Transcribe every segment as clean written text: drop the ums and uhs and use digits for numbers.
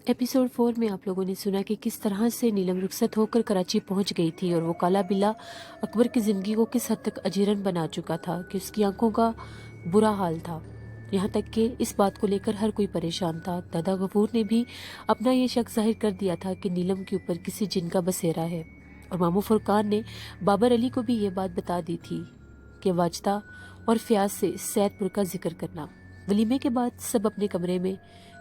Episode 4 में आप लोगों ने सुना कि किस तरह से नीलम रुखसत होकर कराची पहुंच गई थी और वो काला बिल्ला अकबर की ज़िंदगी को किस हद तक अजीरन बना चुका था कि उसकी आंखों का बुरा हाल था। यहाँ तक कि इस बात को लेकर हर कोई परेशान था। दादा गफूर ने भी अपना ये शक जाहिर कर दिया था कि नीलम के ऊपर किसी जिन का बसेरा है, और मामू फुरकान ने बाबर अली को भी ये बात बता दी थी कि वाजदा और फयाज से सैदपुर का जिक्र करना। वलीमे के बाद सब अपने कमरे में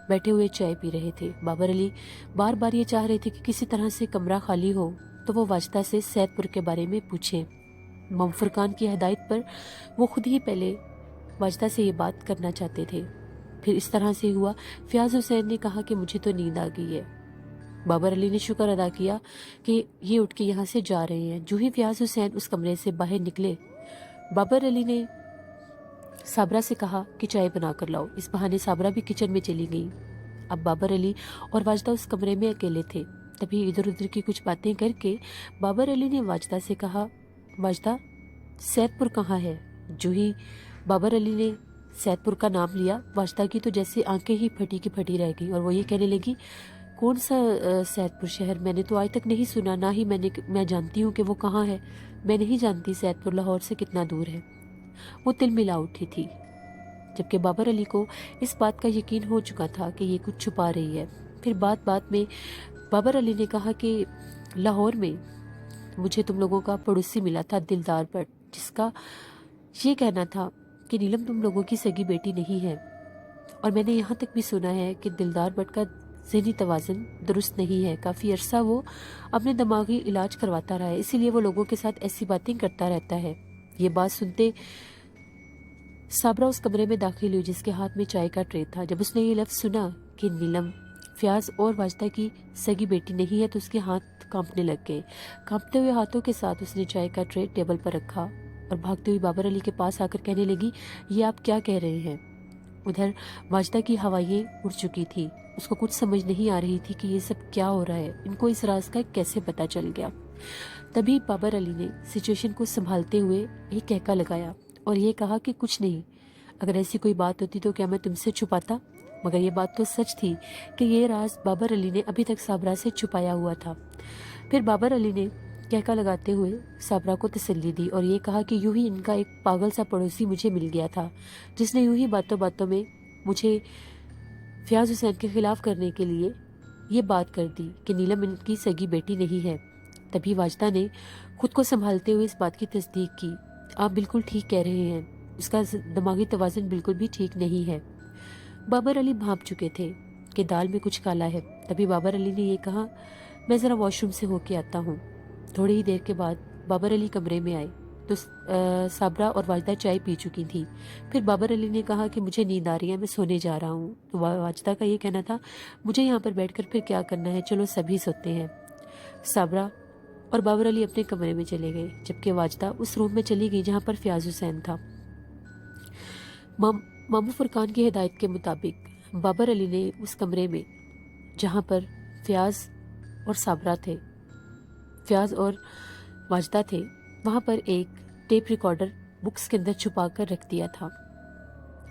बैठे हुए चाय पी रहे थे। बाबर अली बार बार ये चाह रहे थे कि किसी तरह से कमरा खाली हो तो वो वाजदा से सैदपुर के बारे में पूछें। मामू फुरकान की हदायत पर वो खुद ही पहले वाजदा से ये बात करना चाहते थे। फिर इस तरह से हुआ। फयाज हुसैन ने कहा कि मुझे तो नींद आ गई है। बाबर अली ने शुक्र अदा किया कि ये उठ के यहाँ से जा रहे हैं। जो ही फयाज हुसैन उस कमरे से बाहर निकले, बाबर अली ने साबरा से कहा कि चाय बना कर लाओ। इस बहाने साबरा भी किचन में चली गई। अब बाबर अली और वाजदा उस कमरे में अकेले थे। तभी इधर उधर की कुछ बातें करके बाबर अली ने वाजदा से कहा, वाजदा सैदपुर कहाँ है? जो ही बाबर अली ने सैदपुर का नाम लिया, वाजदा की तो जैसे आंखें ही फटी की फटी रह गई और वो ये कहने लगी, कौन सा सैदपुर शहर? मैंने तो आज तक नहीं सुना, ना ही मैं जानती हूँ कि वो कहाँ है। मैं नहीं जानती सैदपुर लाहौर से कितना दूर है। वो तिलमिला उठी थी, जबकि बाबर अली को इस बात का यकीन हो चुका था कि ये कुछ छुपा रही है। फिर बात बात में बाबर अली ने कहा कि लाहौर में मुझे तुम लोगों का पड़ोसी मिला था, दिलदार भट्ट, जिसका ये कहना था कि नीलम तुम लोगों की सगी बेटी नहीं है। और मैंने यहाँ तक भी सुना है कि दिलदार भट्ट का ज़हनी तवाज़ुन दुरुस्त नहीं है। काफ़ी अरसा वो अपने दिमागी इलाज करवाता रहा है, इसीलिए वो लोगों के साथ ऐसी बातें करता रहता है। ये बात सुनते साबरा उस कमरे में दाखिल हुई जिसके हाथ में चाय का ट्रे था। जब उसने ये लफ्ज़ सुना कि नीलम फयाज और वाजदा की सगी बेटी नहीं है तो उसके हाथ कांपने लग गए। कांपते हुए हाथों के साथ उसने चाय का ट्रे टेबल पर रखा और भागती हुई बाबर अली के पास आकर कहने लगी, ये आप क्या कह रहे हैं? उधर वाजदा की हवाएं उड़ चुकी थी। उसको कुछ समझ नहीं आ रही थी कि ये सब क्या हो रहा है, इनको इस राज का कैसे पता चल गया। तभी बाबर अली ने सिचुएशन को संभालते हुए एक कहका लगाया और ये कहा कि कुछ नहीं, अगर ऐसी कोई बात होती तो क्या मैं तुमसे छुपाता? मगर ये बात तो सच थी कि ये राज बाबर अली ने अभी तक साबरा से छुपाया हुआ था। फिर बाबर अली ने कहका लगाते हुए साबरा को तसल्ली दी और ये कहा कि यूं ही इनका एक पागल सा पड़ोसी मुझे मिल गया था, जिसने यूं ही बातों बातों में मुझे फयाज हुसैन के खिलाफ करने के लिए ये बात कर दी कि नीलम इनकी सगी बेटी नहीं है। तभी वाजदा ने खुद को संभालते हुए इस बात की तस्दीक की, आप बिल्कुल ठीक कह रहे हैं, उसका दिमागी तवाज़ुन बिल्कुल भी ठीक नहीं है। बाबर अली भांप चुके थे कि दाल में कुछ काला है। तभी बाबर अली ने यह कहा, मैं ज़रा वॉशरूम से होके आता हूँ। थोड़ी ही देर के बाद बाबर अली कमरे में आए तो साबरा और वाजदा चाय पी चुकी थी। फिर बाबर अली ने कहा कि मुझे नींद आ रही है, मैं सोने जा रहा हूँ। तो वाजदा का ये कहना था, मुझे यहाँ पर बैठकर फिर क्या करना है, चलो सभी सोते हैं। साबरा और बाबर अली अपने कमरे में चले गए, जबकि वाजदा उस रूम में चली गई जहाँ पर फयाज हुसैन था। मामू फुरकान की हिदायत के मुताबिक बाबर अली ने उस कमरे में जहाँ पर फयाज और साबरा थे, फयाज और वाजदा थे, वहाँ पर एक टेप रिकॉर्डर बुक्स के अंदर छुपा कर रख दिया था।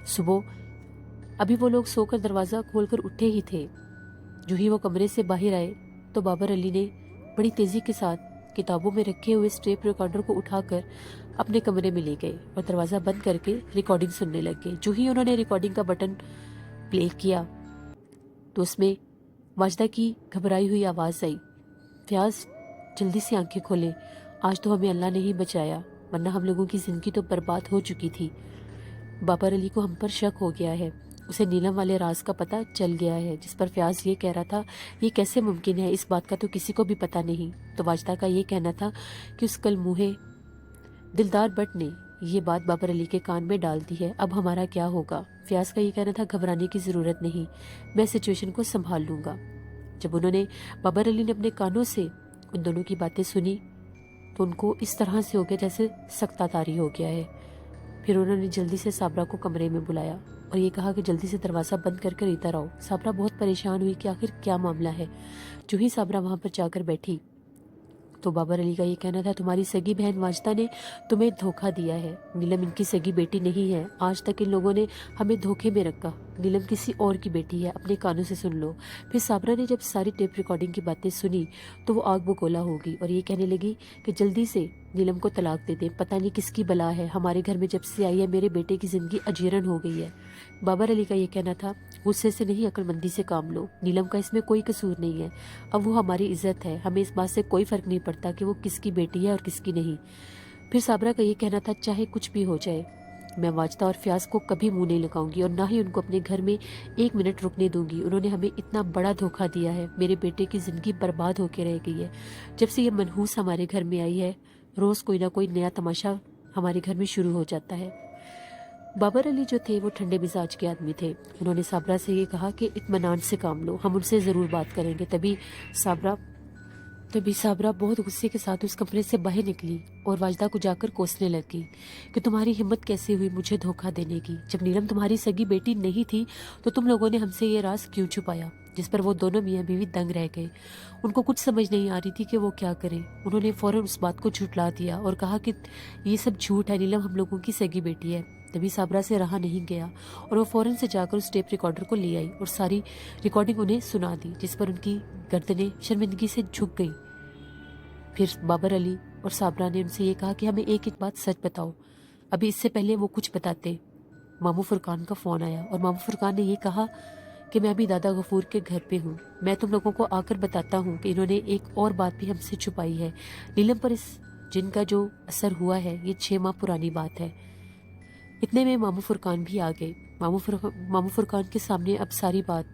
सुबह अभी वो लोग सोकर दरवाज़ा खोलकर उठे ही थे। जो ही वो कमरे से बाहर आए तो बाबर अली ने बड़ी तेज़ी के साथ किताबों में रखे हुए इस टेप रिकॉर्डर को उठाकर अपने कमरे में ले गए और दरवाज़ा बंद करके रिकॉर्डिंग सुनने लग गए। जो ही उन्होंने रिकॉर्डिंग का बटन प्ले किया तो उसमें वाजदा की घबराई हुई आवाज़ आई, फयाज जल्दी से आंखें खोले, आज तो हमें अल्लाह ने ही बचाया, वरना हम लोगों की ज़िंदगी तो बर्बाद हो चुकी थी। बाबर अली को हम पर शक हो गया है, उसे नीलम वाले राज का पता चल गया है। जिस पर फयाज ये कह रहा था, ये कैसे मुमकिन है, इस बात का तो किसी को भी पता नहीं। तो वाजदा का ये कहना था कि उस कल मुँहे दिलदार भट्ट ने ये बात बाबर अली के कान में डाल दी है, अब हमारा क्या होगा? फयाज का ये कहना था, घबराने की ज़रूरत नहीं, मैं सिचुएशन को संभाल लूँगा। जब उन्होंने बाबर अली ने अपने कानों से उन दोनों की बातें सुनी तो उनको इस तरह से हो गया जैसे सख्तातारी हो गया है। फिर उन्होंने जल्दी से साबरा को कमरे में बुलाया और ये कहा कि जल्दी से दरवाज़ा बंद कर इधर आओ। साबरा बहुत परेशान हुई कि आखिर क्या मामला है। जो ही साबरा वहाँ पर जाकर बैठी तो बाबर अली का ये कहना था, तुम्हारी सगी बहन वाजदा ने तुम्हें धोखा दिया है, नीलम इनकी सगी बेटी नहीं है, आज तक इन लोगों ने हमें धोखे में रखा। नीलम किसी और की बेटी है, अपने कानों से सुन लो। फिर साबरा ने जब सारी टेप रिकॉर्डिंग की बातें सुनी तो वो आग बगोला हो गई और ये कहने लगी कि जल्दी से नीलम को तलाक दे दे, पता नहीं किसकी बला है, हमारे घर में जब से आई है मेरे बेटे की जिंदगी अजीरन हो गई है। बाबर अली का ये कहना था, गुस्से से नहीं अक्लमंदी से काम लो, नीलम का इसमें कोई कसूर नहीं है, अब वो हमारी इज्जत है, हमें इस बात से कोई फर्क नहीं पड़ता कि वो किसकी बेटी है और किसकी नहीं। फिर साबरा का ये कहना था, चाहे कुछ भी हो जाए मैं वाजदा और फ्याज को कभी मुंह नहीं लगाऊंगी और ना ही उनको अपने घर में 1 मिनट रुकने दूंगी। उन्होंने हमें इतना बड़ा धोखा दिया है, मेरे बेटे की जिंदगी बर्बाद होकर रह गई है। जब से ये मनहूस हमारे घर में आई है रोज कोई ना कोई नया तमाशा हमारे घर में शुरू हो जाता है। बाबर अली जो थे वो ठंडे मिजाज के आदमी थे। उन्होंने साबरा से ये कहा कि इत्मीनान से काम लो, हम उनसे ज़रूर बात करेंगे। तभी साबरा बहुत गुस्से के साथ उस कमरे से बाहर निकली और वाजदा को जाकर कोसने लगी कि तुम्हारी हिम्मत कैसे हुई मुझे धोखा देने की। जब नीलम तुम्हारी सगी बेटी नहीं थी तो तुम लोगों ने हमसे ये राज क्यों छुपाया। जिस पर वो दोनों मियाँ बीवी दंग रह गए। उनको कुछ समझ नहीं आ रही थी कि वो क्या करें। उन्होंने फौरन उस बात को झुठला दिया और कहा कि ये सब झूठ है, नीलम हम लोगों की सगी बेटी है। तभी साबरा से रहा नहीं गया और वो फौरन से जाकर उस टेप रिकॉर्डर को ले आई और सारी रिकॉर्डिंग उन्हें सुना दी, जिस पर उनकी गर्दनें शर्मिंदगी से झुक गई। फिर बाबर अली और साबरा ने उनसे ये कहा कि हमें एक एक बात सच बताओ। अभी इससे पहले वो कुछ बताते, मामू फुरकान का फ़ोन आया और मामू फुरकान ने ये कहा कि मैं अभी दादा गफूर के घर पे हूँ, मैं तुम लोगों को आकर बताता हूँ कि इन्होंने एक और बात भी हमसे छुपाई है। नीलम पर इस जिन का जो असर हुआ है ये 6 माह पुरानी बात है। इतने में मामू फुरकान भी आ गए। मामू फुरकान के सामने अब सारी बात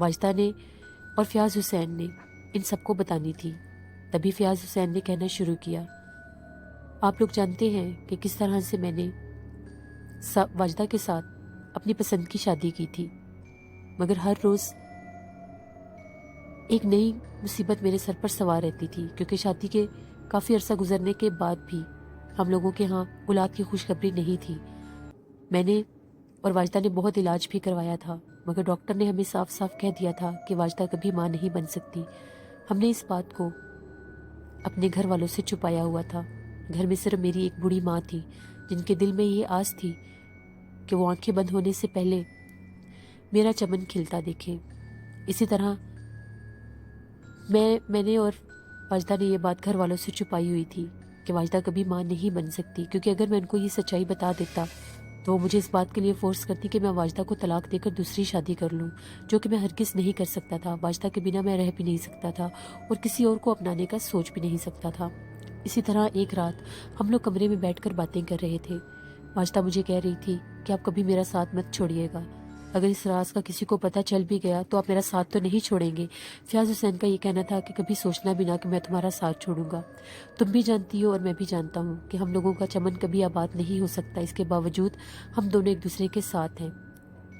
वाजदा ने और फयाज हुसैन ने इन सबको बतानी थी। तभी फयाज हुसैन ने कहना शुरू किया, आप लोग जानते हैं कि किस तरह से मैंने वाजदा के साथ अपनी पसंद की शादी की थी, मगर हर रोज़ एक नई मुसीबत मेरे सर पर सवार रहती थी, क्योंकि शादी के काफ़ी अरसा गुजरने के बाद भी हम लोगों के यहाँ औलाद की खुशखबरी नहीं थी। मैंने और वाजदा ने बहुत इलाज भी करवाया था, मगर डॉक्टर ने हमें साफ साफ कह दिया था कि वाजदा कभी माँ नहीं बन सकती। हमने इस बात को अपने घर वालों से छुपाया हुआ था। घर में सिर्फ मेरी एक बूढ़ी माँ थी, जिनके दिल में ये आस थी कि वो आंखें बंद होने से पहले मेरा चमन खिलता देखे। इसी तरह मैंने और वाजदा ने ये बात घर वालों से छुपाई हुई थी कि वाजदा कभी माँ नहीं बन सकती, क्योंकि अगर मैं उनको ये सच्चाई बता देता तो वो मुझे इस बात के लिए फोर्स करती कि मैं वाजदा को तलाक देकर दूसरी शादी कर लूं, जो कि मैं हरगिज़ नहीं कर सकता था। वाजदा के बिना मैं रह भी नहीं सकता था और किसी और को अपनाने का सोच भी नहीं सकता था। इसी तरह एक रात हम लोग कमरे में बैठकर बातें कर रहे थे। वाजदा मुझे कह रही थी कि आप कभी मेरा साथ मत छोड़िएगा, अगर इस राज का किसी को पता चल भी गया तो आप मेरा साथ तो नहीं छोड़ेंगे। फयाज हुसैन का ये कहना था कि कभी सोचना भी ना कि मैं तुम्हारा साथ छोड़ूंगा। तुम भी जानती हो और मैं भी जानता हूँ कि हम लोगों का चमन कभी आबाद नहीं हो सकता, इसके बावजूद हम दोनों एक दूसरे के साथ हैं।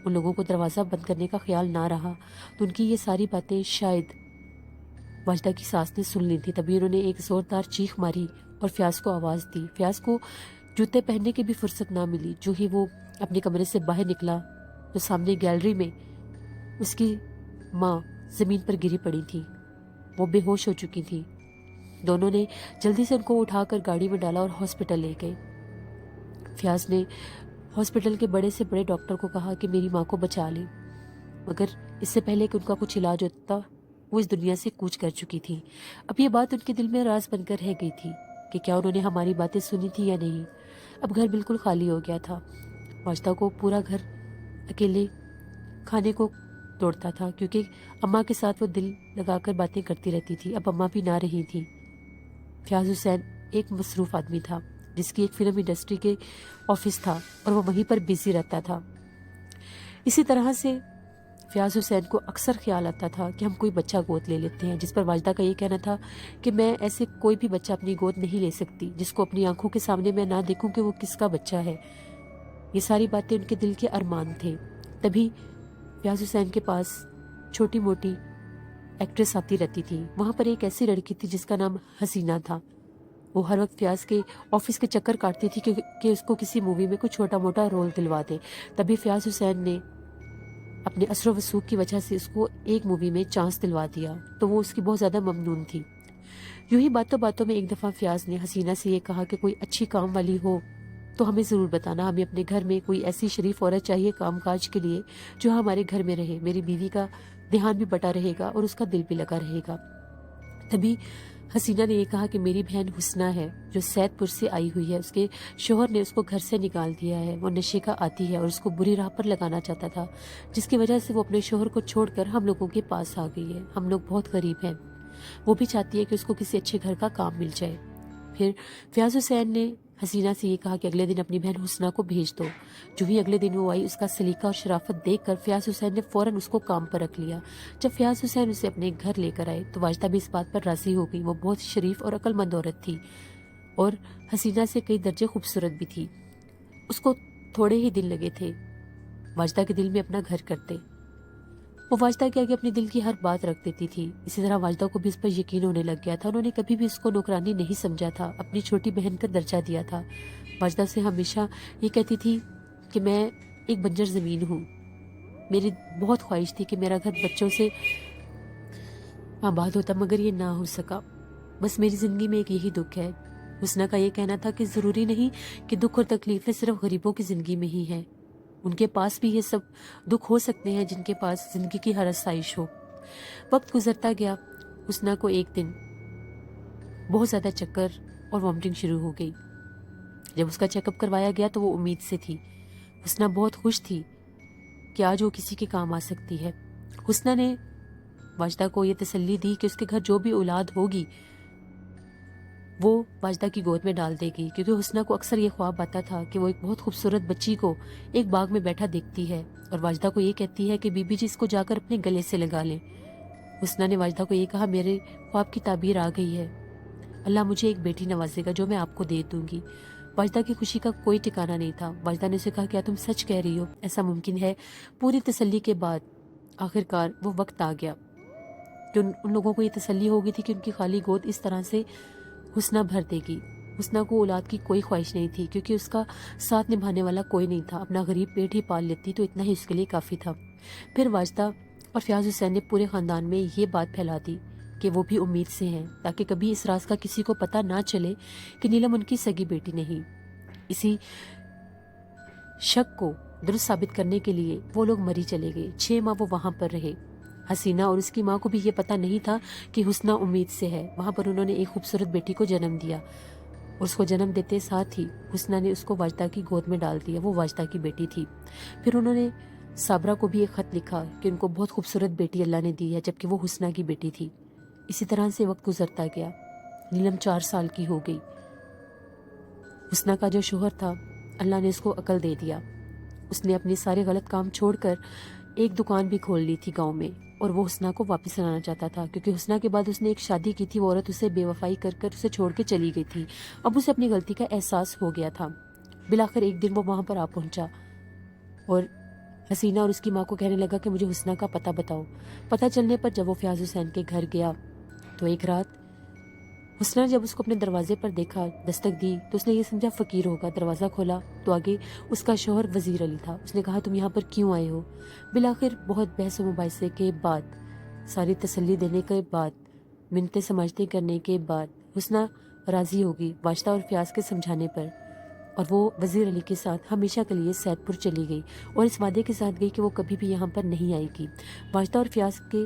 उन लोगों को दरवाज़ा बंद करने का ख्याल ना रहा तो उनकी ये सारी बातें शायद वाजदा की सास ने सुन ली थी। तभी उन्होंने एक ज़ोरदार चीख मारी और फयाज को आवाज़ दी। फयाज को जूते पहनने की भी फुर्सत ना मिली। जो ही वो अपने कमरे से बाहर निकला तो सामने गैलरी में उसकी माँ ज़मीन पर गिरी पड़ी थी, वो बेहोश हो चुकी थी। दोनों ने जल्दी से उनको उठाकर गाड़ी में डाला और हॉस्पिटल ले गए। फयाज ने हॉस्पिटल के बड़े से बड़े डॉक्टर को कहा कि मेरी माँ को बचा ले, मगर इससे पहले कि उनका कुछ इलाज होता वो इस दुनिया से कूच कर चुकी थी। अब ये बात उनके दिल में राज बनकर रह गई थी कि क्या उन्होंने हमारी बातें सुनी थी या नहीं। अब घर बिल्कुल खाली हो गया था। वाजदा को पूरा घर अकेले खाने को दौड़ता था, क्योंकि अम्मा के साथ वो दिल लगाकर बातें करती रहती थी। अब अम्मा भी ना रही थी। फयाज हुसैन एक मसरूफ़ आदमी था, जिसकी एक फिल्म इंडस्ट्री के ऑफिस था और वो वहीं पर बिजी रहता था। इसी तरह से फयाज हुसैन को अक्सर ख्याल आता था कि हम कोई बच्चा गोद ले लेते हैं, जिस पर वाजदा का ये कहना था कि मैं ऐसे कोई भी बच्चा अपनी गोद नहीं ले सकती जिसको अपनी आंखों के सामने मैं ना देखूं कि वो किसका बच्चा है। ये सारी बातें उनके दिल के अरमान थे। तभी फयाज हुसैन के पास छोटी मोटी एक्ट्रेस आती रहती थी। वहाँ पर एक ऐसी लड़की थी जिसका नाम हसीना था। वो हर वक्त फयाज के ऑफिस के चक्कर काटती थी कि उसको किसी मूवी में कोई छोटा मोटा रोल दिलवा दे। तभी फयाज हुसैन ने अपने असर वसूख की वजह से उसको एक मूवी में चांस दिलवा दिया, तो वो उसकी बहुत ज़्यादा ममनून थी। यूं ही बातों बातों में एक दफ़ा फयाज ने हसीना से ये कहा कि कोई अच्छी काम वाली हो تو ہمیں ضرور بتانا. ہمیں اپنے گھر میں کوئی ایسی شریف عورت چاہیے کام کاج کے لیے جو ہمارے گھر میں رہے. میری بیوی کا دھیان بھی بٹا رہے گا اور اس کا دل بھی لگا رہے گا. تبھی حسینہ نے یہ کہا کہ میری بہن حسنہ ہے جو سید پور سے آئی ہوئی ہے. اس کے شوہر نے اس کو گھر سے نکال دیا ہے. وہ نشے کا عادی ہے اور اس کو بری راہ پر لگانا چاہتا تھا، جس کی وجہ سے وہ اپنے شوہر کو چھوڑ کر ہم لوگوں کے پاس آ گئی ہے. ہم لوگ بہت غریب ہیں. وہ بھی چاہتی ہے کہ اس کو کسی اچھے گھر کا کام مل جائے. پھر فیاض حسین نے حسینہ سے یہ کہا کہ اگلے دن اپنی بہن حسنہ کو بھیج دو. جو ہی اگلے دن وہ آئی، اس کا سلیقہ اور شرافت دیکھ کر فیاض حسین نے فوراً اس کو کام پر رکھ لیا. جب فیاض حسین اسے اپنے گھر لے کر آئے تو واجدہ بھی اس بات پر راضی ہو گئی. وہ بہت شریف اور عقل مند عورت تھی اور حسینہ سے کئی درجے خوبصورت بھی تھی. اس کو تھوڑے ہی دن لگے تھے واجدہ کے دل میں اپنا گھر کرتے. وہ واجدہ کے آگے اپنے دل کی ہر بات رکھ دیتی تھی. اسی طرح واجدہ کو بھی اس پر یقین ہونے لگ گیا تھا. انہوں نے کبھی بھی اس کو نوکرانی نہیں سمجھا تھا، اپنی چھوٹی بہن کا درجہ دیا تھا. واجدہ سے ہمیشہ یہ کہتی تھی کہ میں ایک بنجر زمین ہوں. میری بہت خواہش تھی کہ میرا گھر بچوں سے آباد ہوتا، مگر یہ نہ ہو سکا. بس میری زندگی میں ایک یہی دکھ ہے. حسنہ کا یہ کہنا تھا کہ ضروری نہیں کہ دکھ اور تکلیفیں صرف غریبوں کی زندگی میں ہی ہیں. ان کے پاس بھی یہ سب دکھ ہو سکتے ہیں جن کے پاس زندگی کی ہر آسائش ہو. وقت گزرتا گیا. حسنہ کو ایک دن بہت زیادہ چکر اور وامٹنگ شروع ہو گئی. جب اس کا چیک اپ کروایا گیا تو وہ امید سے تھی. حسنہ بہت خوش تھی کہ آج وہ کسی کے کام آ سکتی ہے. حسنہ نے واجدہ کو یہ تسلی دی کہ اس کے گھر جو بھی اولاد ہوگی وہ واجدہ کی گود میں ڈال دے گی، کیونکہ حسنہ کو اکثر یہ خواب آتا تھا کہ وہ ایک بہت خوبصورت بچی کو ایک باغ میں بیٹھا دیکھتی ہے اور واجدہ کو یہ کہتی ہے کہ بی بی جی اس کو جا کر اپنے گلے سے لگا لیں. حسنہ نے واجدہ کو یہ کہا میرے خواب کی تعبیر آ گئی ہے، اللہ مجھے ایک بیٹی نوازے گا جو میں آپ کو دے دوں گی. واجدہ کی خوشی کا کوئی ٹھکانہ نہیں تھا. واجدہ نے اسے کہا کیا تم سچ کہہ رہی ہو؟ ایسا ممکن ہے؟ پوری تسلی کے بعد آخرکار وہ وقت آ گیا کہ ان لوگوں کو یہ تسلی ہو گئی تھی کہ ان کی خالی گود اس طرح سے حسنہ بھر دے گی. حسنہ کو اولاد کی کوئی خواہش نہیں تھی کیونکہ اس کا ساتھ نبھانے والا کوئی نہیں تھا. اپنا غریب پیٹ ہی پال لیتی تو اتنا ہی اس کے لیے کافی تھا. پھر واجدہ اور فیاض حسین نے پورے خاندان میں یہ بات پھیلا دی کہ وہ بھی امید سے ہیں، تاکہ کبھی اس راز کا کسی کو پتہ نہ چلے کہ نیلم ان کی سگی بیٹی نہیں. اسی شک کو درست ثابت کرنے کے لیے وہ لوگ مری چلے گئے. 6 ماہ وہ وہاں پر رہے. حسینہ اور اس کی ماں کو بھی یہ پتہ نہیں تھا کہ حسنہ امید سے ہے. وہاں پر انہوں نے ایک خوبصورت بیٹی کو جنم دیا اور اس کو جنم دیتے ساتھ ہی حسنہ نے اس کو واجدہ کی گود میں ڈال دیا. وہ واجدہ کی بیٹی تھی. پھر انہوں نے صابرہ کو بھی ایک خط لکھا کہ ان کو بہت خوبصورت بیٹی اللہ نے دی ہے، جبکہ وہ حسنہ کی بیٹی تھی. اسی طرح سے وقت گزرتا گیا. نیلم 4 سال کی ہو گئی. حسنہ کا جو شوہر تھا اللہ نے اس کو عقل دے دیا. اس نے اپنے سارے غلط کام چھوڑ کر ایک دکان بھی کھول لی تھی گاؤں میں، اور وہ حسنہ کو واپس لانا چاہتا تھا کیونکہ حسنہ کے بعد اس نے ایک شادی کی تھی. وہ عورت اسے بے وفائی کر کر اسے چھوڑ کے چلی گئی تھی. اب اسے اپنی غلطی کا احساس ہو گیا تھا. بالآخر ایک دن وہ وہاں پر آ پہنچا اور حسینہ اور اس کی ماں کو کہنے لگا کہ مجھے حسنہ کا پتہ بتاؤ. پتہ چلنے پر جب وہ فیاض حسین کے گھر گیا تو ایک رات حسنہ نے جب اس کو اپنے دروازے پر دیکھا، دستک دی، تو اس نے یہ سمجھا فقیر ہوگا. دروازہ کھولا تو آگے اس کا شوہر وزیر علی تھا. اس نے کہا تم یہاں پر کیوں آئے ہو؟ بالآخر بہت بحث و مباحثے کے بعد، ساری تسلی دینے کے بعد، منتیں سمجھتے کرنے کے بعد حسنہ راضی ہوگی واجدہ اور فیاض کے سمجھانے پر، اور وہ وزیر علی کے ساتھ ہمیشہ کے لیے سید پور چلی گئی اور اس وعدے کے ساتھ گئی کہ وہ کبھی بھی یہاں پر نہیں آئے گی. واجدہ اور فیاض کے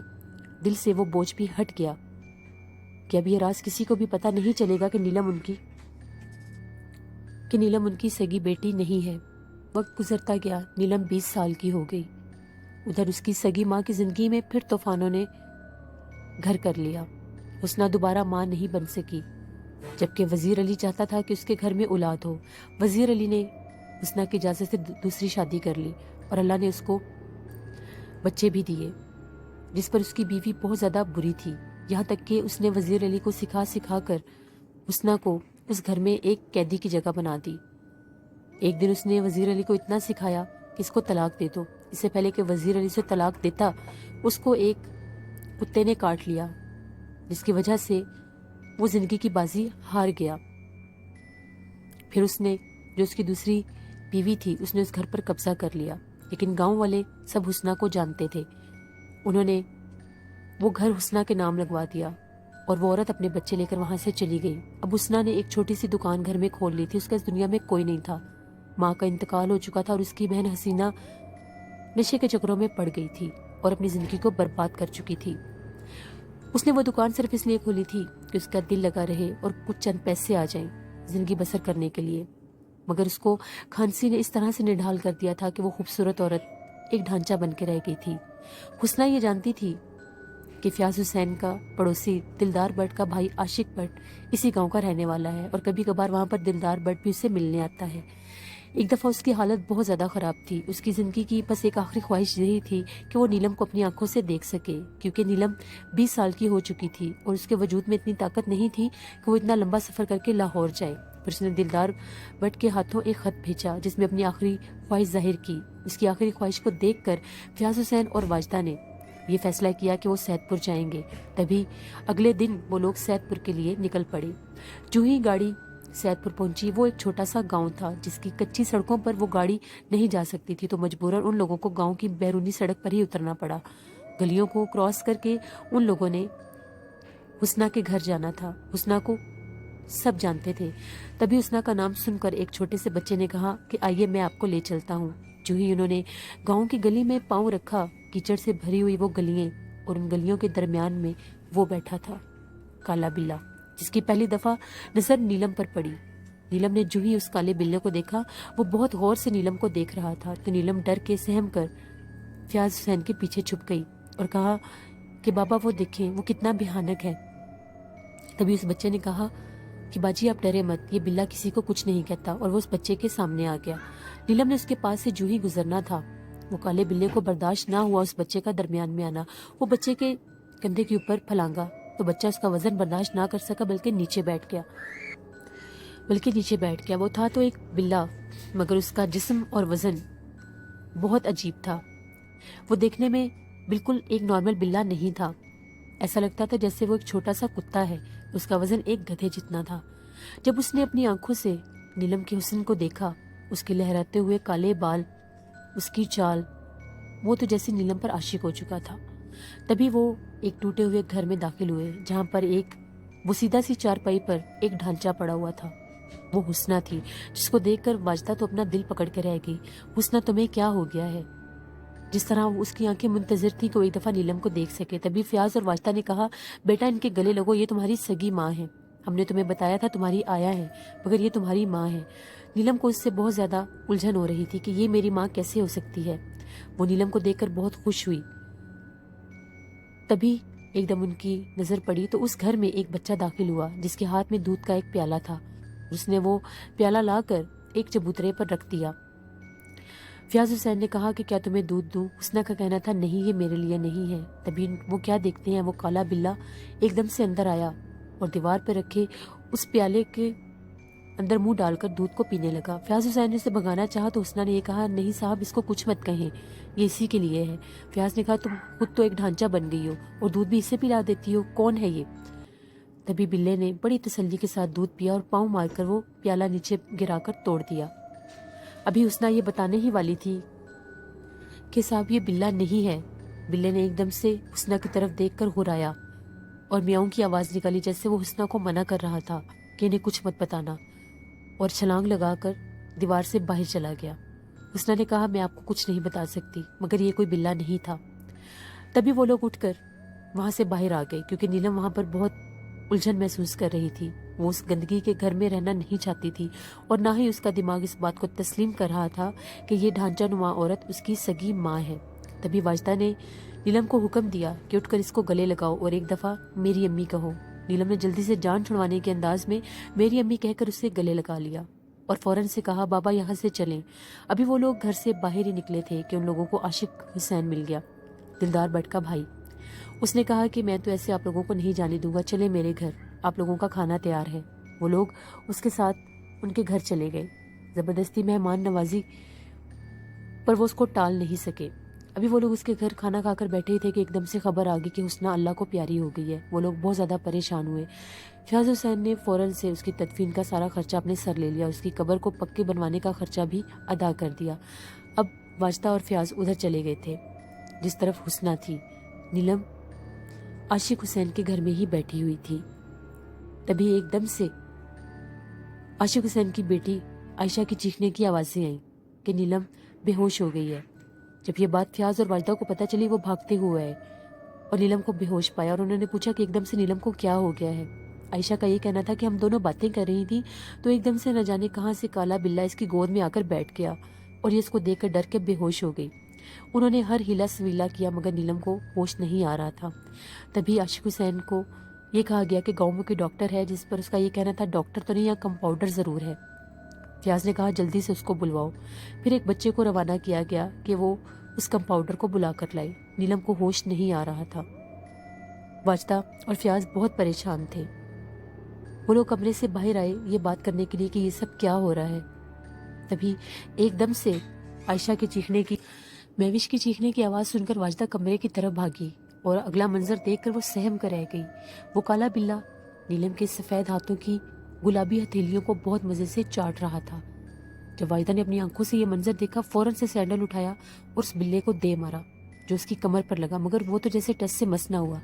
دل سے وہ بوجھ بھی ہٹ گیا کہ اب یہ راز کسی کو بھی پتہ نہیں چلے گا کہ نیلم ان کی سگی بیٹی نہیں ہے. وقت گزرتا گیا. نیلم 20 سال کی ہو گئی. ادھر اس کی سگی ماں کی زندگی میں پھر طوفانوں نے گھر کر لیا. حسنہ دوبارہ ماں نہیں بن سکی، جبکہ وزیر علی چاہتا تھا کہ اس کے گھر میں اولاد ہو. وزیر علی نے حسنہ کی اجازت سے دوسری شادی کر لی اور اللہ نے اس کو بچے بھی دیے، جس پر اس کی بیوی بہت زیادہ بری تھی. یہاں تک کہ اس نے وزیر علی کو سکھا کر حسنہ کو اس گھر میں ایک قیدی کی جگہ بنا دی. ایک دن اس نے وزیر علی کو اتنا سکھایا کہ اس کو طلاق دے دو. اس سے پہلے کہ وزیر علی سے طلاق دیتا، اس کو ایک کتے نے کاٹ لیا، جس کی وجہ سے وہ زندگی کی بازی ہار گیا. پھر اس نے جو اس کی دوسری بیوی تھی اس نے اس گھر پر قبضہ کر لیا، لیکن گاؤں والے سب حسنہ کو جانتے تھے. انہوں نے وہ گھر حسنہ کے نام لگوا دیا اور وہ عورت اپنے بچے لے کر وہاں سے چلی گئی. اب حسنہ نے ایک چھوٹی سی دکان گھر میں کھول لی تھی. اس کا اس دنیا میں کوئی نہیں تھا. माँ का इंतकाल हो चुका था और उसकी बहन हसीना नशे के चक्रों में पड़ गई थी और अपनी जिंदगी को बर्बाद कर चुकी थी। उसने वो दुकान सिर्फ इसलिए खोली थी कि उसका दिल लगा रहे और कुछ चंद पैसे आ जाएं जिंदगी बसर करने के लिए। मगर उसको खांसी ने इस तरह से निढाल कर दिया था कि वो खूबसूरत औरत एक ढांचा बन के रह गई थी। हुस्ना ये जानती थी कि फयाज हुसैन का पड़ोसी दिलदार भट्ट का भाई आशिक भट्ट इसी गांव का रहने वाला है और कभी कभार वहां पर दिलदार भट्ट भी उससे मिलने आता है। एक दफ़ा उसकी हालत बहुत ज़्यादा ख़राब थी। उसकी ज़िंदगी की बस एक आखिरी ख्वाहिश यही थी कि वो नीलम को अपनी आंखों से देख सके, क्योंकि नीलम 20 साल की हो चुकी थी और उसके वजूद में इतनी ताकत नहीं थी कि वो इतना लंबा सफ़र करके लाहौर जाए। फिर उसने दिलदार भट्ट के हाथों एक ख़त भेजा जिसमें अपनी आखिरी ख्वाहिश जाहिर की। उसकी आखिरी ख्वाहिश को देख कर फयाज हुसैन और वाजदा ने ये फैसला किया कि वो सैदपुर जाएंगे। तभी अगले दिन वो लोग सैदपुर के लिए निकल पड़े। जो ही गाड़ी सैदपुर पहुंची, वो एक छोटा सा गांव था जिसकी कच्ची सड़कों पर वो गाड़ी नहीं जा सकती थी, तो मजबूरन उन लोगों को गांव की बैरूनी सड़क पर ही उतरना पड़ा। गलियों को क्रॉस करके उन लोगों ने हुस्ना के घर जाना था। हुस्ना को सब जानते थे। तभी हुस्ना का नाम सुनकर एक छोटे से बच्चे ने कहा कि आइए मैं आपको ले चलता हूँ। जो ही उन्होंने गांव की गली में पांव रखा, कीचड़ से भरी हुई वो गलियां और उन गलियों के दरमियान में वो बैठा था, काला बिल्ला, जिसकी पहली दफा नजर नीलम पर पड़ी। नीलम ने जो ही उस काले बिल्ले को देखा, वो बहुत गौर से नीलम को देख रहा था, तो नीलम डर के सहम कर फयाज हुसैन के पीछे छुप गई और कहा कि बाबा वो देखें, वो कितना भयानक है। तभी उस बच्चे ने कहा कि बाजी आप डरे मत, ये बिल्ला किसी को कुछ नहीं कहता, और वो उस बच्चे के सामने आ गया। नीलम ने उसके पास से जो ही गुजरना था, वो काले बिल्ले को बर्दाश्त ना हुआ उस बच्चे का दरमियान में आना। वो बच्चे के कंधे के ऊपर फलांगा तो बच्चा उसका वजन बर्दाश्त ना कर सका, बल्कि नीचे बैठ गया। वो था तो एक बिल्ला, मगर उसका जिस्म और वजन बहुत अजीब था। वो देखने में बिल्कुल एक नॉर्मल बिल्ला नहीं था। ऐसा लगता था जैसे वो एक छोटा सा कुत्ता है। उसका वजन एक गधे जितना था। जब उसने अपनी आंखों से नीलम के हुस्न को देखा, उसके लहराते हुए काले बाल, उसकी चाल, वो तो जैसे नीलम पर आशिक हो चुका था। तभी वो एक टूटे हुए घर में दाखिल हुए, जहां पर एक बुसीदा सी चारपाई पर एक ढांचा पड़ा हुआ था। वो हुस्ना थी, जिसको देखकर वाजदा तो अपना दिल पकड़ के रह गई। हुस्ना, तुम्हें क्या हो गया है? जिस तरह उसकी आंखें मुंतजिर थी कि वो एक दफा नीलम को देख सके। तभी फयाज और वाजदा ने कहा, बेटा इनके गले लगो, ये तुम्हारी सगी माँ है। हमने तुम्हें बताया था तुम्हारी आया है, मगर ये तुम्हारी माँ है। नीलम को इससे बहुत ज्यादा उलझन हो रही थी कि ये मेरी माँ कैसे हो सकती है। वो नीलम को देखकर बहुत खुश हुई। तभी एकदम उनकी नजर पड़ी तो उस घर में एक बच्चा दाखिल हुआ, जिसके हाथ में दूध का एक प्याला था। उसने वो प्याला लाकर एक चबूतरे पर रख दिया। फयाज हुसैन ने कहा कि क्या तुम्हें दूध दूं? हुस्ना का कहना था, नहीं, ये मेरे लिए नहीं है। तभी वो क्या देखते हैं, वो काला बिल्ला एकदम से अंदर आया और दीवार पर रखे उस प्याले के अंदर मुंह डालकर दूध को पीने लगा। फयाज हुसैन ने उसे भगाना चाहा तो हुस्ना ने ये कहा, नहीं साहब, इसको कुछ मत कहें, ये इसी के लिए है। फयाज ने कहा, तुम खुद तो एक ढांचा बन गई हो और दूध भी इसे पिला देती हो, कौन है ये? तभी बिल्ले ने बड़ी तसल्ली के साथ दूध पिया और पाँव मारकर वो प्याला नीचे गिराकर तोड़ दिया। अभी हुस्ना ये बताने ही वाली थी कि साहब ये बिल्ला नहीं है। बिल्ले ने एकदम से हुस्ना की तरफ देखकर हुर्राया और मियाऊं की आवाज निकाली, जैसे वो हुस्ना को मना कर रहा था कि इन्हें कुछ मत बताना, और छलांग लगाकर दीवार से बाहर चला गया। हुस्ना ने कहा, मैं आपको कुछ नहीं बता सकती, मगर ये कोई बिल्ला नहीं था। तभी वो लोग उठकर वहां से बाहर आ गए, क्योंकि नीलम वहां पर बहुत उलझन महसूस कर रही थी। वो उस गंदगी के घर में रहना नहीं चाहती थी और ना ही उसका दिमाग इस बात को तस्लीम कर रहा था कि ये ढांचा नुमा औरत उसकी सगी माँ है। तभी वाजदा ने नीलम को हुक्म दिया कि उठकर इसको गले लगाओ और एक दफा मेरी अम्मी कहो। नीलम ने जल्दी से जान छुड़वाने के अंदाज में मेरी अम्मी कहकर उसे गले लगा लिया और फौरन से कहा, बाबा यहाँ से चलें। अभी वो लोग घर से बाहर ही निकले थे कि उन लोगों को आशिक हुसैन मिल गया, दिलदार भट्ट का भाई। उसने कहा कि मैं तो ऐसे आप लोगों को नहीं जाने दूंगा, चले मेरे घर, आप लोगों का खाना तैयार है। वो लोग उसके साथ उनके घर चले गए। जबरदस्ती मेहमान नवाजी पर वो उसको टाल नहीं सके। अभी वो लोग उसके घर खाना खाकर बैठे ही थे कि एकदम से खबर आ गई कि हुस्ना अल्लाह को प्यारी हो गई है। वो लोग बहुत ज़्यादा परेशान हुए। फयाज हुसैन ने फ़ौरन से उसकी तदफीन का सारा खर्चा अपने सर ले लिया, उसकी कब्र को पक्के बनवाने का खर्चा भी अदा कर दिया। अब वाजदा और फयाज उधर चले गए थे जिस तरफ हुस्ना थी। नीलम आशिक हुसैन के घर में ही बैठी हुई थी। तभी एकदम से आशिक हुसैन की बेटी عائشہ کی چیخنے کی آوازیں آئیں کہ نیلم بے ہوش ہو گئی ہے۔ جب یہ بات فیاض اور واجدہ کو پتہ چلی وہ بھاگتے ہوئے آئے اور نیلم کو بے ہوش پایا اور انہوں نے پوچھا کہ ایک دم سے نیلم کو کیا ہو گیا ہے۔ عائشہ کا یہ کہنا تھا کہ ہم دونوں باتیں کر رہی تھی تو ایک دم سے نہ جانے کہاں سے کالا بلّا اس کی گود میں آ کر بیٹھ گیا اور یہ اس کو دیکھ کر ڈر کے بے ہوش ہو گئی۔ انہوں نے ہر ہیلا سویلا کیا مگر نیلم کو ہوش نہیں آ رہا تھا۔ تبھی عاشق حسین کو یہ کہا گیا کہ گاؤں میں کوئی ڈاکٹر ہے، جس پر اس کا یہ کہنا تھا ڈاکٹر تو نہیں، یا کمپاؤنڈر ضرور ہے۔ فیاض نے کہا جلدی سے اس کو بلواؤ۔ پھر ایک بچے کو روانہ کیا گیا کہ وہ اس کمپاؤنڈر کو بلا کر لائے۔ نیلم کو ہوش نہیں آ رہا تھا۔ واجدہ اور فیاض بہت پریشان تھے۔ وہ لوگ کمرے سے باہر آئے یہ بات کرنے کے لیے کہ یہ سب کیا ہو رہا ہے۔ تبھی ایک دم سے عائشہ کے چیخنے کی مہوش کی چیخنے کی آواز سن کر واجدہ کمرے کی طرف بھاگی اور اگلا منظر دیکھ کر وہ سہم کر رہ گئی۔ وہ کالا بلّا نیلم کے سفید ہاتھوں کی گلابی ہتھیلیوں کو بہت مزے سے چاٹ رہا تھا۔ جب واجدہ نے اپنی آنکھوں سے یہ منظر دیکھا فوراً سے سینڈل اٹھایا اور اس بلے کو دے مارا جو اس کی کمر پر لگا، مگر وہ تو جیسے ٹس سے مس نہ ہوا۔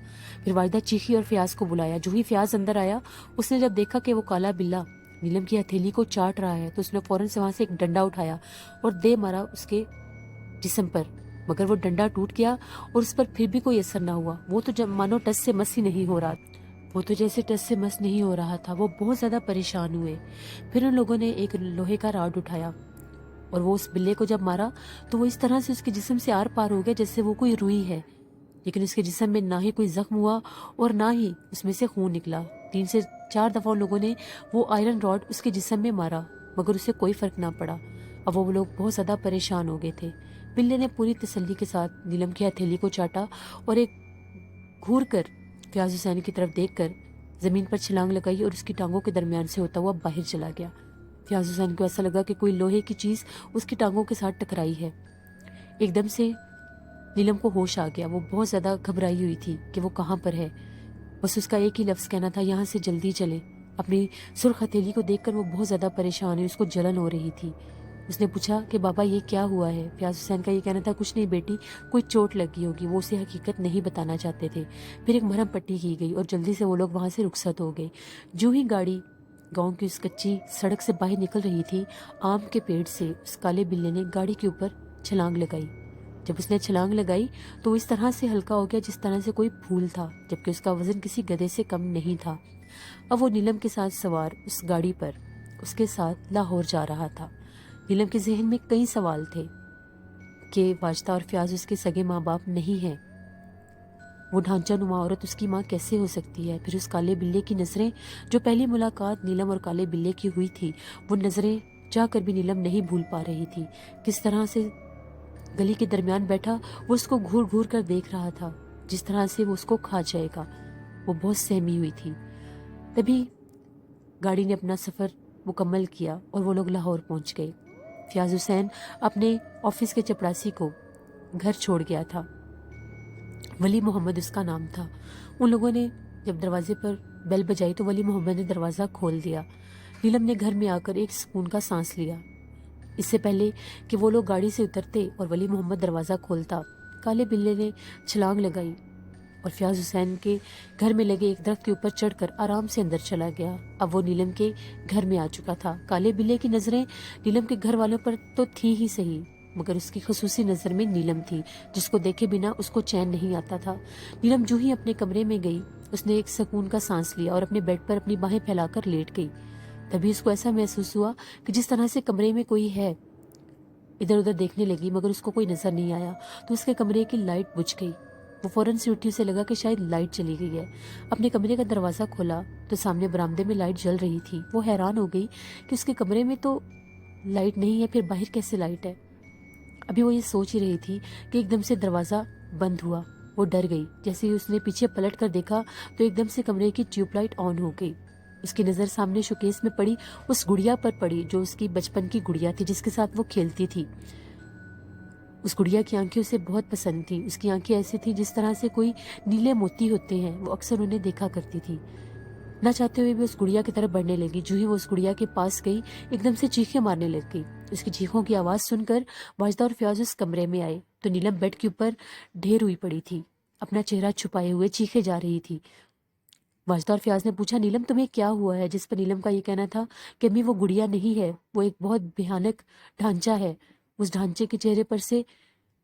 پھر واجدہ چیخی اور فیاض کو بلایا۔ جو ہی فیاض اندر آیا اس نے جب دیکھا کہ وہ کالا بلّا نیلم کی ہتھیلی کو چاٹ رہا ہے تو اس نے فوراً سے وہاں سے ایک ڈنڈا اٹھایا اور دے مارا اس کے جسم پر، مگر وہ ڈنڈا ٹوٹ گیا اور اس پر پھر بھی کوئی اثر نہ ہوا۔ وہ تو جب مانو ٹس سے مس ہی نہیں ہو رہا، وہ تو جیسے ٹس سے مس نہیں ہو رہا تھا۔ وہ بہت زیادہ پریشان ہوئے۔ پھر ان لوگوں نے ایک لوہے کا راڈ اٹھایا اور وہ اس بلے کو جب مارا تو وہ اس طرح سے اس کے جسم سے آر پار ہو گیا جیسے وہ کوئی روئی ہے، لیکن اس کے جسم میں نہ ہی کوئی زخم ہوا اور نہ ہی اس میں سے خون نکلا۔ 3 سے 4 دفعہ ان لوگوں نے وہ آئرن راڈ اس کے جسم میں مارا مگر اسے کوئی فرق نہ پڑا۔ اب وہ لوگ بہت زیادہ پریشان ہو گئے تھے۔ بلے نے پوری تسلی کے ساتھ نیلم کی ہتھیلی کو چاٹا اور ایک گھور کر فیاض حسین کی طرف دیکھ کر زمین پر چھلانگ لگائی اور اس کی ٹانگوں کے درمیان سے ہوتا ہوا باہر چلا گیا۔ فیاض حسین کو ایسا لگا کہ کوئی لوہے کی چیز اس کی ٹانگوں کے ساتھ ٹکرائی ہے۔ ایک دم سے نیلم کو ہوش آ گیا۔ وہ بہت زیادہ گھبرائی ہوئی تھی کہ وہ کہاں پر ہے۔ بس اس کا ایک ہی لفظ کہنا تھا یہاں سے جلدی چلے۔ اپنی سرخ ہتھیلی کو دیکھ کر وہ بہت زیادہ پریشان ہوئی، اس کو جلن ہو رہی تھی۔ اس نے پوچھا کہ بابا یہ کیا ہوا ہے؟ فیاض حسین کا یہ کہنا تھا کچھ نہیں بیٹی، کوئی چوٹ لگی ہوگی۔ وہ اسے حقیقت نہیں بتانا چاہتے تھے۔ پھر ایک مرہم پٹی کی گئی اور جلدی سے وہ لوگ وہاں سے رخصت ہو گئے۔ جو ہی گاڑی گاؤں کی اس کچی سڑک سے باہر نکل رہی تھی آم کے پیڑ سے اس کالے بلے نے گاڑی کے اوپر چھلانگ لگائی۔ جب اس نے چھلانگ لگائی تو وہ اس طرح سے ہلکا ہو گیا جس طرح سے کوئی پھول تھا، جبکہ اس کا وزن کسی گدھے سے کم نہیں تھا۔ اب وہ نیلم کے ساتھ سوار اس گاڑی پر اس کے ساتھ لاہور جا رہا تھا۔ نیلم کے ذہن میں کئی سوال تھے کہ واجدہ اور فیاض اس کے سگے ماں باپ نہیں ہیں، وہ ڈھانچہ نما عورت اس کی ماں کیسے ہو سکتی ہے؟ پھر اس کالے بلے کی نظریں، جو پہلی ملاقات نیلم اور کالے بلے کی ہوئی تھی، وہ نظریں چاہ کر بھی نیلم نہیں بھول پا رہی تھی۔ کس طرح سے گلی کے درمیان بیٹھا وہ اس کو گھور گھور کر دیکھ رہا تھا جس طرح سے وہ اس کو کھا جائے گا۔ وہ بہت سہمی ہوئی تھی۔ تبھی گاڑی نے اپنا سفر مکمل کیا اور وہ لوگ لاہور پہنچ گئے۔ فیاض حسین اپنے آفس کے چپڑاسی کو گھر چھوڑ گیا تھا۔ ولی محمد اس کا نام تھا۔ ان لوگوں نے جب دروازے پر بیل بجائی تو ولی محمد نے دروازہ کھول دیا۔ نیلم نے گھر میں آ کر ایک سکون کا سانس لیا۔ اس سے پہلے کہ وہ لوگ گاڑی سے اترتے اور ولی محمد دروازہ کھولتا، کالے بلے نے چھلانگ لگائی اور فیاض حسین کے گھر میں لگے ایک درخت کے اوپر چڑھ کر آرام سے اندر چلا گیا۔ اب وہ نیلم کے گھر میں آ چکا تھا۔ کالے بلے کی نظریں نیلم کے گھر والوں پر تو تھی ہی صحیح، مگر اس کی خصوصی نظر میں نیلم تھی جس کو دیکھے بنا اس کو چین نہیں آتا تھا۔ نیلم جو ہی اپنے کمرے میں گئی اس نے ایک سکون کا سانس لیا اور اپنے بیڈ پر اپنی باہیں پھیلا کر لیٹ گئی۔ تبھی اس کو ایسا محسوس ہوا کہ جس طرح سے کمرے میں کوئی ہے۔ ادھر ادھر دیکھنے لگی مگر اس کو کوئی نظر نہیں آیا تو اس کے کمرے کی لائٹ بجھ گئی۔ وہ فوراً سے اٹھی، اسے لگا کہ شاید لائٹ چلی گئی ہے۔ اپنے کمرے کا دروازہ کھولا تو سامنے برآمدے میں لائٹ جل رہی تھی۔ وہ حیران ہو گئی کہ اس کے کمرے میں تو لائٹ نہیں ہے، پھر باہر کیسے لائٹ ہے؟ ابھی وہ یہ سوچ ہی رہی تھی کہ ایک دم سے دروازہ بند ہوا۔ وہ ڈر گئی۔ جیسے ہی اس نے پیچھے پلٹ کر دیکھا تو ایک دم سے کمرے کی ٹیوب لائٹ آن ہو گئی۔ اس کی نظر سامنے شوکیس میں پڑی اس گڑیا پر پڑی جو اس کی بچپن کی گڑیا تھی جس کے ساتھ وہ کھیلتی تھی۔ اس گڑیا کی آنکھیں اسے بہت پسند تھی۔ اس کی آنکھیں ایسی تھی جس طرح سے کوئی نیلے موتی ہوتے ہیں، وہ اکثر انہیں دیکھا کرتی تھی۔ نہ چاہتے ہوئے بھی اس گڑیا کی طرف بڑھنے لگی۔ جو ہی وہ اس گڑیا کے پاس گئی ایک دم سے چیخیں مارنے لگ گئی۔ اس کی چیخوں کی آواز سن کر واجدہ اور فیاض اس کمرے میں آئے تو نیلم بیڈ کے اوپر ڈھیر ہوئی پڑی تھی، اپنا چہرہ چھپائے ہوئے چیخے جا رہی تھی۔ वाजदा और फयाज ने पूछा, नीलम तुम्हें क्या हुआ है? जिस पर नीलम का ये कहना था कि अम्मी वो गुड़िया नहीं है, वो एक बहुत भयानक ढांचा है। उस ढांचे के चेहरे पर से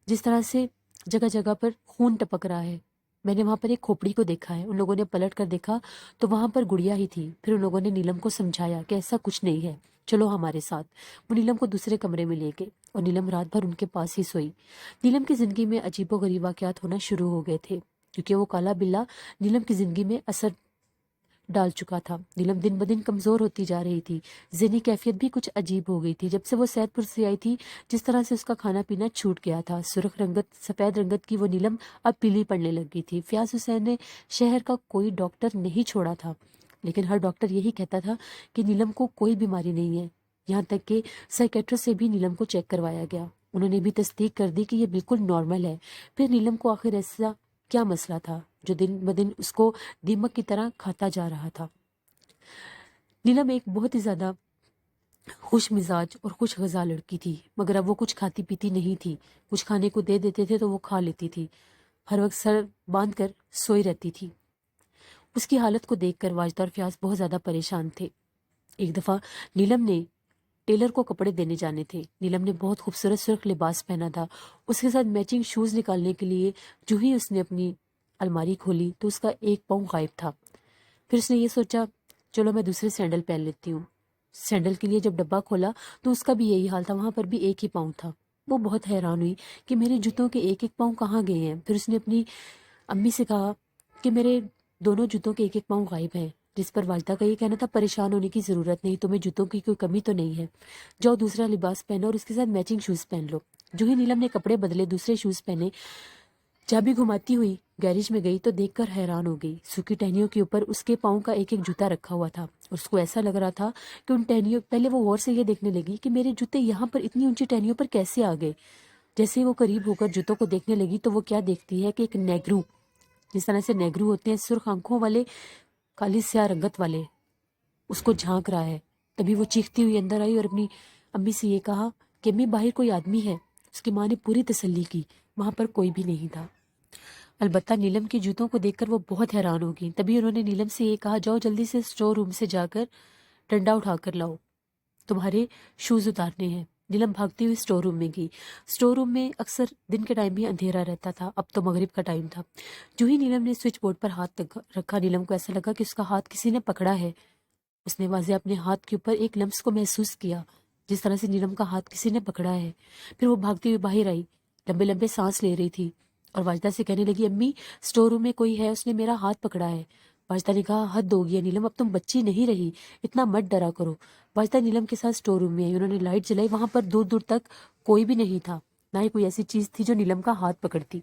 जिस तरह से जगह जगह पर खून टपक रहा है। मैंने वहां पर एक खोपड़ी को देखा है। उन लोगों ने पलट कर देखा तो वहां पर गुड़िया ही थी। फिर उन लोगों ने नीलम को समझाया कि ऐसा कुछ नहीं है, चलो हमारे साथ। वो नीलम को दूसरे कमरे में ले गए और नीलम रात भर उनके पास ही सोई। नीलम की जिंदगी में अजीबोगरीब वाकयात होना शुरू हो गए थे, क्योंकि वो काला बिल्ला नीलम की जिंदगी में असर डाल चुका था। नीलम दिन ब दिन कमजोर होती जा रही थी। ज़हनी कैफियत भी कुछ अजीब हो गई थी। जब से वो सैदपुर से आई थी, जिस तरह से उसका खाना पीना छूट गया था। सुर्ख रंगत सफ़ेद रंगत की वो नीलम अब पीली पड़ने लगी थी। फयाज हुसैन ने शहर का कोई डॉक्टर नहीं छोड़ा था, लेकिन हर डॉक्टर यही कहता था कि नीलम को कोई बीमारी नहीं है। यहाँ तक कि साइकेट्रिस्ट से भी नीलम को चेक करवाया गया। उन्होंने भी तस्दीक कर दी कि ये बिल्कुल नॉर्मल है। फिर नीलम को आखिर ऐसा क्या मसला था जो दिन ब दिन उसको दीमक की तरह खाता जा रहा था? नीलम एक बहुत ही ज्यादा खुश मिजाज और खुश गजा लड़की थी, मगर अब वो कुछ खाती पीती नहीं थी। कुछ खाने को दे देते थे तो वो खा लेती थी। हर वक्त सर बांध कर सोई रहती थी। उसकी हालत को देखकर वाजदा और फयाज बहुत ज्यादा परेशान थे। एक दफा नीलम ने टेलर को कपड़े देने जाने थे। नीलम ने बहुत खूबसूरत सुर्ख लिबास पहना था। उसके साथ मैचिंग शूज निकालने के लिए जो ही उसने अपनी अलमारी खोली तो उसका एक पाँव गायब था। फिर उसने ये सोचा, चलो मैं दूसरे सैंडल पहन लेती हूँ। सैंडल के लिए जब डब्बा खोला तो उसका भी यही हाल था, वहां पर भी एक ही पाँव था। वो बहुत हैरान हुई कि मेरे जूतों के एक एक पाँव कहाँ गए हैं। फिर उसने अपनी अम्मी से कहा कि मेरे दोनों जूतों के एक एक पाँव गायब हैं। जिस पर वालिदा का ये कहना था, परेशान होने की जरूरत नहीं, तुम्हें जूतों की कोई कमी तो नहीं है। जाओ दूसरा लिबास पहनो और उसके साथ मैचिंग शूज पहन लो। जो ही नीलम ने कपड़े बदले, दूसरे शूज पहने, चाबी घुमाती हुई गैरेज में गई तो देखकर हैरान हो गई। सूखी टहनियों के ऊपर उसके पाँव का एक एक जूता रखा हुआ था। उसको ऐसा लग रहा था कि उन टहनियों, पहले वो गौर से ये देखने लगी कि मेरे जूते यहाँ पर इतनी ऊंची टहनियों पर कैसे आ गए। जैसे ही वो करीब होकर जूतों को देखने लगी तो वो क्या देखती है कि एक नेगरू, जिस तरह से नेगरू होते हैं सुर्ख आंखों वाले, काली स्याह रंगत वाले, उसको झांक रहा है। तभी वो चीखती हुई अंदर आई और अपनी अम्मी से ये कहा कि अम्मी, बाहर कोई आदमी है। उसकी माँ ने पूरी तसल्ली की, वहां पर कोई भी नहीं था। अलबत्ता नीलम के जूतों को देखकर वो बहुत हैरान हो गई। तभी उन्होंने नीलम से ये कहा, जाओ जल्दी से स्टोर रूम से जाकर डंडा उठाकर लाओ, तुम्हारे शूज उतारने हैं। नीलम भागती हुई स्टोर रूम में गई। स्टोर रूम में अक्सर दिन के टाइम भी अंधेरा रहता था, अब तो मगरिब का टाइम था। जो ही नीलम ने स्विच बोर्ड पर हाथ रखा, नीलम को ऐसा लगा कि उसका हाथ किसी ने पकड़ा है। उसने वाज़े अपने हाथ के ऊपर एक लम्स को महसूस किया, जिस तरह से नीलम का हाथ किसी ने पकड़ा है। फिर वो भागती हुई बाहर आई, लंबे लंबे सांस ले रही थी और वाजदा से कहने लगी, अम्मी स्टोर रूम में कोई है, उसने मेरा हाथ पकड़ा है। वाजदा ने कहा, हद हो गई है नीलम, अब तुम बच्ची नहीं रही, इतना मत डरा करो। वाजदा नीलम के साथ स्टोर रूम में आई। उन्होंने लाइट जलाई। वहां पर दूर दूर तक कोई भी नहीं था, ना ही कोई ऐसी चीज थी जो नीलम का हाथ पकड़ती।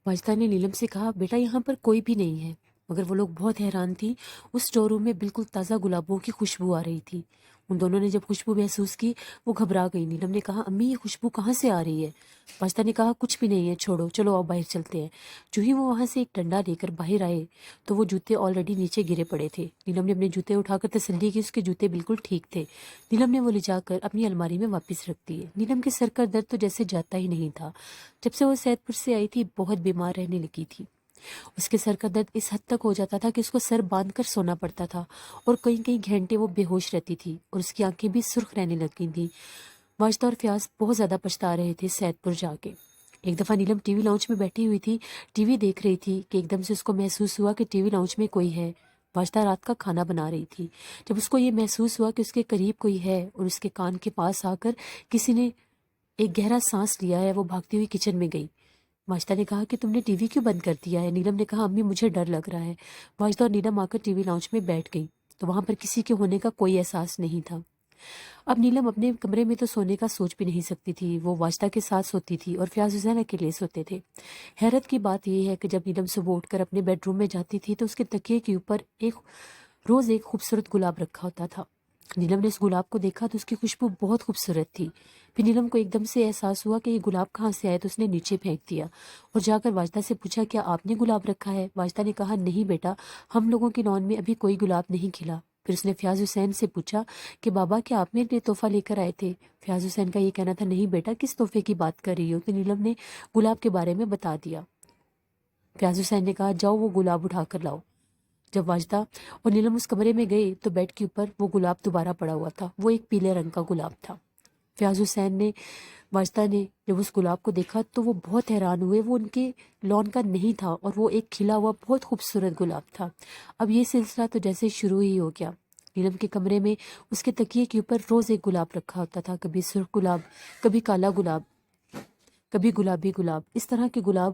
वाजदा ने नीलम से कहा, बेटा यहाँ पर कोई भी नहीं है। मगर वो लोग बहुत हैरान थी। उस स्टोर रूम में बिल्कुल ताज़ा गुलाबों की खुशबू आ रही थी। उन दोनों ने जब खुशबू महसूस की, वो घबरा गई। नीलम ने कहा, अम्मी ये खुशबू कहाँ से आ रही है? वाजदा ने कहा, कुछ भी नहीं है, छोड़ो, चलो अब बाहर चलते हैं। जो ही वो वहां से एक डंडा लेकर बाहर आए तो वो जूते ऑलरेडी नीचे गिरे पड़े थे। नीलम ने अपने जूते उठाकर तसल्ली की, उसके जूते बिल्कुल ठीक थे। नीलम ने वो ले जाकर अपनी अलमारी में वापस रख दिए। नीलम के सर का दर्द तो जैसे जाता ही नहीं था। जब से वो सैदपुर से आई थी, बहुत बीमार रहने लगी थी। उसके सर का दर्द इस हद तक हो जाता था कि उसको सर बांध कर सोना पड़ता था और कई कई घंटे वो बेहोश रहती थी और उसकी आंखें भी सुर्ख रहने लगी थी। वाजदा और फयाज बहुत ज्यादा पछता रहे थे सैदपुर जाके। एक दफा नीलम टीवी लाउंज में बैठी हुई थी, टीवी देख रही थी कि एकदम से उसको महसूस हुआ कि टीवी लाउंज में कोई है। वाजदा रात का खाना बना रही थी। जब उसको ये महसूस हुआ कि उसके करीब कोई है और उसके कान के पास आकर किसी ने एक गहरा सांस लिया है, वो भागती हुई किचन में गई। वाजदा ने कहा कि तुमने टीवी क्यों बंद कर दिया है? नीलम ने कहा, अम्मी मुझे डर लग रहा है। वाजदा और नीलम आकर टीवी लाउंज में बैठ गई तो वहां पर किसी के होने का कोई एहसास नहीं था। अब नीलम अपने कमरे में तो सोने का सोच भी नहीं सकती थी। वो वाजदा के साथ सोती थी और फयाज हुसैन अकेले सोते थे। हैरत की बात यह है कि जब नीलम सुबह उठकर अपने बेडरूम में जाती थी तो उसके तकिए के ऊपर रोज एक खूबसूरत गुलाब रखा होता था। नीलम ने उस गुलाब को देखा तो उसकी खुशबू बहुत खूबसूरत थी। फिर नीलम को एकदम से एहसास हुआ कि ये गुलाब कहाँ से आया, तो उसने नीचे फेंक दिया और जाकर वाजदा से पूछा, क्या आपने गुलाब रखा है? वाजदा ने कहा, नहीं बेटा, हम लोगों की लॉन में अभी कोई गुलाब नहीं खिला। फिर उसने फयाज हुसैन से पूछा कि बाबा, क्या आप मेरे लिए तोहफा लेकर आए थे? फयाज हुसैन का ये कहना था, नहीं बेटा, किस तोहफे की बात कर रही हो? तो नीलम ने गुलाब के बारे में बता दिया। फयाज हुसैन ने कहा, जाओ वो गुलाब उठा कर लाओ। جب واجدہ اور نیلم اس کمرے میں گئے تو بیڈ کے اوپر وہ گلاب دوبارہ پڑا ہوا تھا. وہ ایک پیلے رنگ کا گلاب تھا. فیاض حسین نے واجدہ نے جب اس گلاب کو دیکھا تو وہ بہت حیران ہوئے. وہ ان کے لون کا نہیں تھا اور وہ ایک کھلا ہوا بہت خوبصورت گلاب تھا. اب یہ سلسلہ تو جیسے شروع ہی ہو گیا. نیلم کے کمرے میں اس کے تکیے کے اوپر روز ایک گلاب رکھا ہوتا تھا. کبھی سرخ گلاب، کبھی کالا گلاب، کبھی گلابی گلاب. اس طرح کے گلاب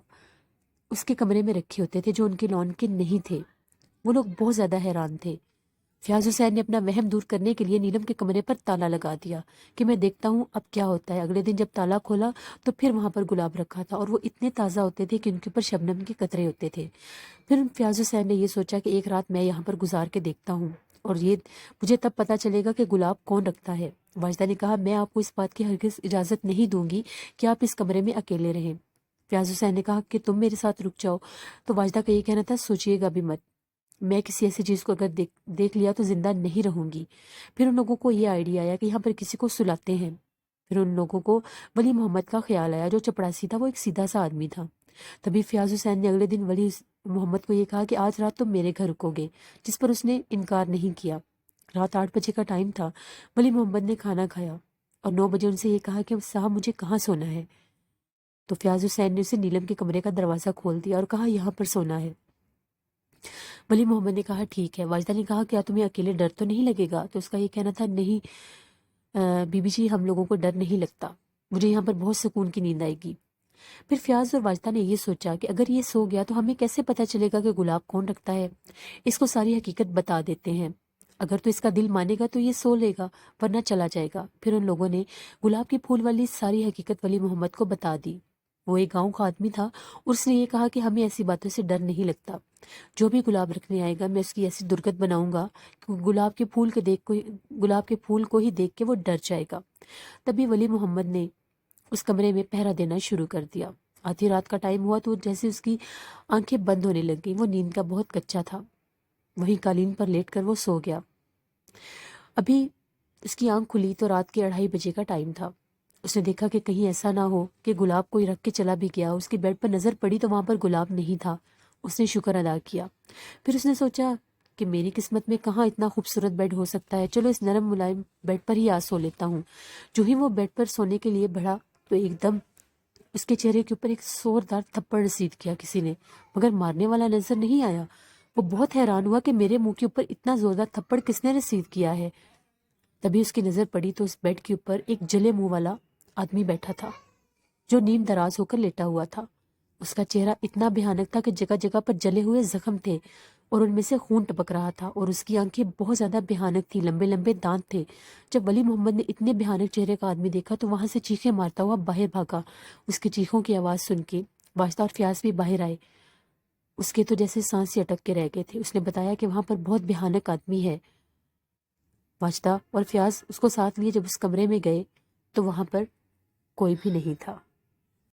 اس کے کمرے میں رکھے ہوتے تھے جو ان کے لون کے نہیں تھے. وہ لوگ بہت زیادہ حیران تھے. فیاض حسین نے اپنا وہم دور کرنے کے لیے نیلم کے کمرے پر تالا لگا دیا کہ میں دیکھتا ہوں اب کیا ہوتا ہے. اگلے دن جب تالا کھولا تو پھر وہاں پر گلاب رکھا تھا اور وہ اتنے تازہ ہوتے تھے کہ ان کے اوپر شبنم کے قطرے ہوتے تھے. پھر فیاض حسین نے یہ سوچا کہ ایک رات میں یہاں پر گزار کے دیکھتا ہوں اور یہ مجھے تب پتہ چلے گا کہ گلاب کون رکھتا ہے. واجدہ نے کہا میں آپ کو اس بات کی ہرگز اجازت نہیں دوں گی کہ آپ اس کمرے میں اکیلے رہیں. فیاض حسین نے کہا کہ تم میرے ساتھ رک جاؤ. تو واجدہ کا یہ کہنا تھا سوچئے گا بھی مت. میں کسی ایسی چیز کو اگر دیکھ لیا تو زندہ نہیں رہوں گی. پھر ان لوگوں کو یہ آئیڈیا آیا کہ یہاں پر کسی کو سلاتے ہیں. پھر ان لوگوں کو ولی محمد کا خیال آیا جو چپڑاسی تھا. وہ ایک سیدھا سا آدمی تھا. تبھی فیاض حسین نے اگلے دن ولی محمد کو یہ کہا کہ آج رات تم میرے گھر رکو گے، جس پر اس نے انکار نہیں کیا. رات 8 بجے کا ٹائم تھا. ولی محمد نے کھانا کھایا اور 9 بجے ان سے یہ کہا کہ صاحب مجھے کہاں سونا ہے. تو فیاض حسین نے اسے نیلم کے کمرے کا دروازہ کھول دیا اور کہا یہاں پر سونا ہے. ولی محمد نے کہا ٹھیک ہے. واجدہ نے کہا کیا تمہیں اکیلے ڈر تو نہیں لگے گا؟ تو اس کا یہ کہنا تھا نہیں بی بی جی، ہم لوگوں کو ڈر نہیں لگتا، مجھے یہاں پر بہت سکون کی نیند آئے گی. پھر فیاض اور واجدہ نے یہ سوچا کہ اگر یہ سو گیا تو ہمیں کیسے پتہ چلے گا کہ گلاب کون رکھتا ہے. اس کو ساری حقیقت بتا دیتے ہیں. اگر تو اس کا دل مانے گا تو یہ سو لے گا ورنہ چلا جائے گا. پھر ان لوگوں نے گلاب کے پھول والی ساری حقیقت ولی محمد کو بتا دی. وہ ایک گاؤں کا آدمی تھا اور اس نے یہ کہا کہ ہمیں ایسی باتوں سے ڈر نہیں لگتا. جو بھی گلاب رکھنے آئے گا میں اس کی ایسی درگت بناؤں گا کہ گلاب کے پھول کو ہی دیکھ کے وہ ڈر جائے گا. تبھی ولی محمد نے اس کمرے میں پہرا دینا شروع کر دیا. آدھی رات کا ٹائم ہوا تو جیسے اس کی آنکھیں بند ہونے لگ گئی. وہ نیند کا بہت کچا تھا. وہیں قالین پر لیٹ کر وہ سو گیا. ابھی اس کی آنکھ کھلی تو رات کے 2:30 بجے کا ٹائم تھا. اس نے دیکھا کہ کہیں ایسا نہ ہو کہ گلاب کوئی رکھ کے چلا بھی گیا. اس کے بیڈ پر نظر پڑی تو وہاں پر گلاب نہیں تھا. اس نے شکر ادا کیا. پھر اس نے سوچا کہ میری قسمت میں کہاں اتنا خوبصورت بیڈ ہو سکتا ہے، چلو اس نرم ملائم بیڈ پر ہی آ سو لیتا ہوں. جو ہی وہ بیڈ پر سونے کے لیے بڑھا تو ایک دم اس کے چہرے کے اوپر ایک زوردار تھپڑ رسید کیا کسی نے، مگر مارنے والا نظر نہیں آیا. وہ بہت حیران ہوا کہ میرے منہ کے اوپر اتنا زوردار تھپڑ کس نے رسید کیا ہے. تبھی اس کی نظر پڑی تو اس بیڈ کے اوپر ایک جلے منہ والا آدمی بیٹھا تھا جو نیم دراز ہو کر لیٹا ہوا تھا. اس کا چہرہ اتنا بھیانک تھا کہ جگہ جگہ پر جلے ہوئے زخم تھے اور ان میں سے خون ٹپک رہا تھا اور اس کی آنکھیں بہت زیادہ بھیانک تھی، لمبے لمبے دانت تھے. جب ولی محمد نے اتنے بھیانک چہرے کا آدمی دیکھا تو وہاں سے چیخیں مارتا ہوا باہر بھاگا. اس کی چیخوں کی آواز سن کے واجدہ اور فیاض بھی باہر آئے. اس کے تو جیسے سانس سے اٹک کے رہ گئے تھے. اس نے بتایا کہ وہاں پر بہت بھیانک آدمی ہے. واجدہ اور فیاض اس کو ساتھ لیے جب اس کمرے میں گئے تو وہاں پر کوئی بھی نہیں تھا.